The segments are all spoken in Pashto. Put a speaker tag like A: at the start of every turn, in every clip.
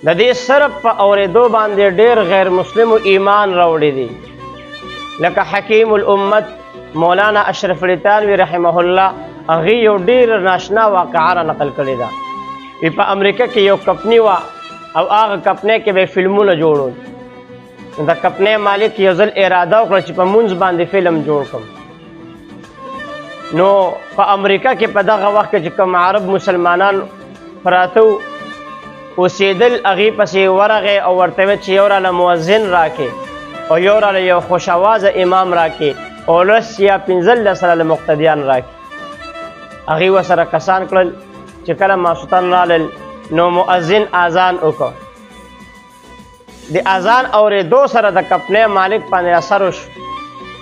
A: د دې صرف په اورېدو باندې ډېر غیر مسلمو ایمان راوړی دی، لکه حکیم الامت مولانا اشرف علي تانوي رحمه الله هغې یو ډېر ناشنا واقعه را نقل کړې ده. په امریکا کې یو کمپني وه او هغه کمپنۍ کې به یې فلمونه جوړول. د کمپنۍ مالک یو ځل اراده وکړه چې په مونځ باندې فلم جوړ کړم. نو په امریکا کې په دغه وخت کې چې کوم عرب مسلمانان پراته اوسېدل، هغې پسې ورغی او ورته ویل چې یو راله مؤذن راکې او یو راله یو خوش اوازه امام راکې او 10 یا 15 راله مقتدیان راکې. هغې ورسره کسان کړل چې کله ماسخوتن رالل نو مؤذن اذان وکړ. د اذان اورېدو سره د کمپنۍ مالک باندې اثر وشو.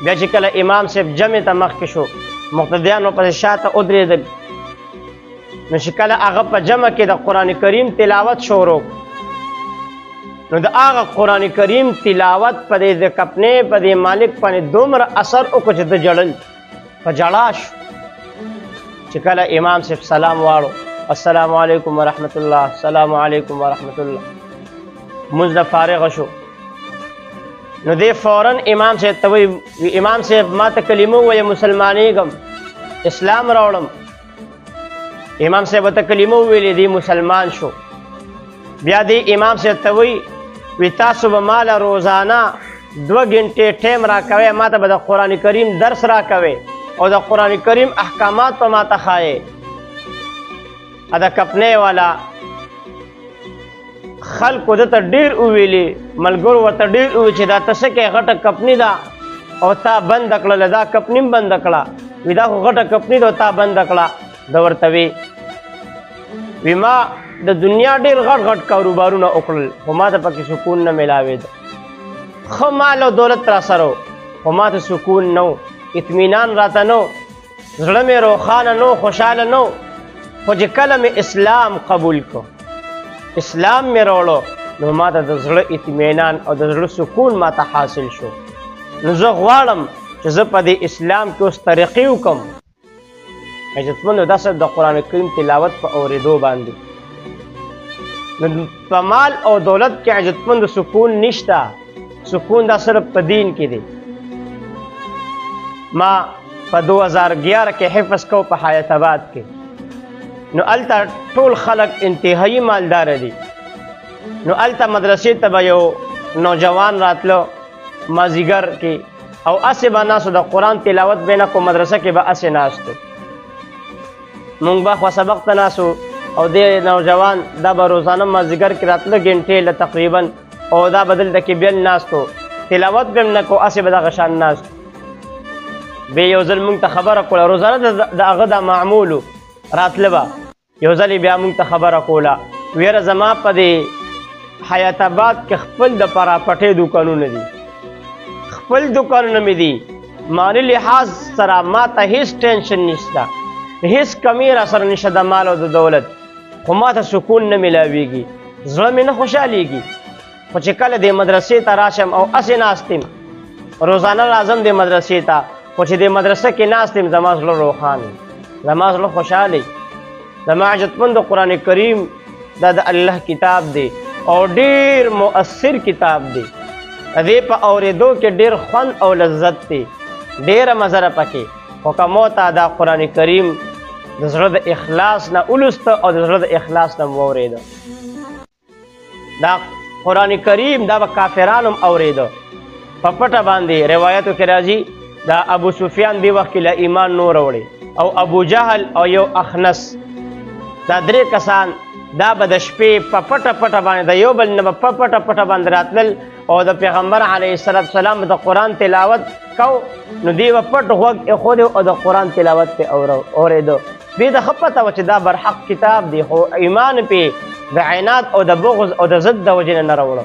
A: بیا چې کله امام صاحب جمع ته مخکې شو، مقتدیان ورپسې شاته ودرېدل. نو چې کله هغه په جمع کې د قرآن کریم تلاوت شروع، نو د هغه قرآن کریم تلاوت په دې د کمپنۍ په دې مالک باندې دومره اثر وکړو چې د جړل په جړا شو. چې کله امام صاحب سلام واړو، السلام علیکم ورحمت الله، السلام علیکم ورحمت الله، مونځ نه فارغه شو. نو دی فوراً امام صاحب ته وایي امام صاحب ما ته کلمه ووایه مسلمانېږم، اسلام راوړم. امام صاحب ته کلمه وویلې دی مسلمان شو. بیا دی امام صاحب ته وی تاسو به ماله روزانه 2 غنټې ټایم راکوئ، ما ته به د قرآن کریم درس راکوئ او د قرآن کریم احکامات به ما ته ښایئ. د کمپنۍ والا خلکو دته ډېر وویلې، ملګرو ورته ډېر وویل چې دا ته څه کوې، غټه کمپني ده او تا بنده کړله، دا کمپني هم بنده کړه. وي دا خو غټه کمپني ده او تا بنده کړه. ده ورته وی ما د دنیا ډېر غټ غټ کاروبارونه وکړل خو ما ته پکې سکون نه میلاوېده. ښه مال او دولت را سره و خو ما ته سکون نه و، اطمینان راته نه و، زړه مې روښانه نه و، خوشحاله نه و. خو چې کله مې اسلام قبول کړ، اسلام مې راوړو، نو ما ته د زړه اطمینان او د زړه سکون ما ته حاصل شو. نو زه غواړم چې زه په دې اسلام کې اوس ترقي وکړم. عزتمندو دا صرف د قرآن کریم تلاوت په اورېدو باندې. نو په مال او دولت کې عزتمندو سکون نشته، سکون دا صرف په دین کې دی. ما په 2011 کې حفظ کو په حیات آباد کې. نو هلته ټول خلک انتهایی مالدار دي. نو هلته مدرسې ته به یو نوجوان راتلو مازدیګر کې او هسې به ناستو، د قرآن تلاوت به نه کو، مدرسه کې به هسې ناستو. مونږ به خو سبق ته ناستو او دې نوجوان دا به روزانه مازدیګر کې راتله غنټې له تقریبا، او دا به دلته کې بیا ناستو، تلاوت به هم نه کو، هسې به دغه شان ناستو. بیا یو ځل مونږ ته خبره کوله، روزانه د هغه دا معمولو راتله به یو ځل بیا مونږ ته خبره کوله، ویره زما په دې حیات آباد کې خپل د پراپټۍ دوکانونه دي، خپل دوکانونه مې دي، مالي لحاظ سره ما ته هېڅ ټینشن نشته، هېڅ کمی را سره نشته د مال او د دولت، خو ما ته سکون نه میلاویږي، زړه مې نه خوشحالیږي. خو چې کله دې مدرسې ته راشم او هسې ناست یم، روزانه راځم دې مدرسې ته، خو چې دې مدرسه کې ناست یم زما زړه روښانه، زما زړه خوشحاله. زما عزتمندو قرآن کریم دا د الله کتاب دی او ډېر مؤثر کتاب دی. د دې په اورېدو کې ډېر خوند او لذت دی، ډېره مزه ده پکې. خو که مو ته دا قرآن کریم د زړه د اخلاص نه ولوسته او د زړه د اخلاص نه واورېده، دا قرآن کریم دا به کافرانو هم اورېده. په پټه باندې روایتو کې راځي دا ابو سفیان دې وخت کې له ایمان نو راوړی، او ابو جهل او یو اخنس، دا 3 کسان دا به د شپې په پټه پټه باندې د یو بل نه به په پټه پټه باندې راتلل او د پیغمبر علیه السلام د قرآن تلاوت کو. نو دوی به پټ غوږ ایښودی او د قرآن تلاوت پې اورېده. دوی ته ښه پته وه چې دا برحق کتاب دی، خو ایمان پې د عناد او د بغض او د ضد د وجې نه راوړه.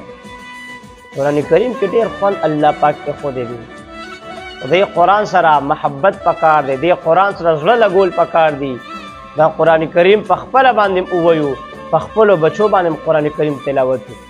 A: قرآن کریم کې ډېر خوند الله پاک ایښودی دی. دې قرآن سره محبت پکار دی، دې قرآن سره زړه لګول پکار دی. دا قرآن کریم په خپله باندې ووایو، په خپلو بچو باندې قرآن کریم تلاوت وکړو.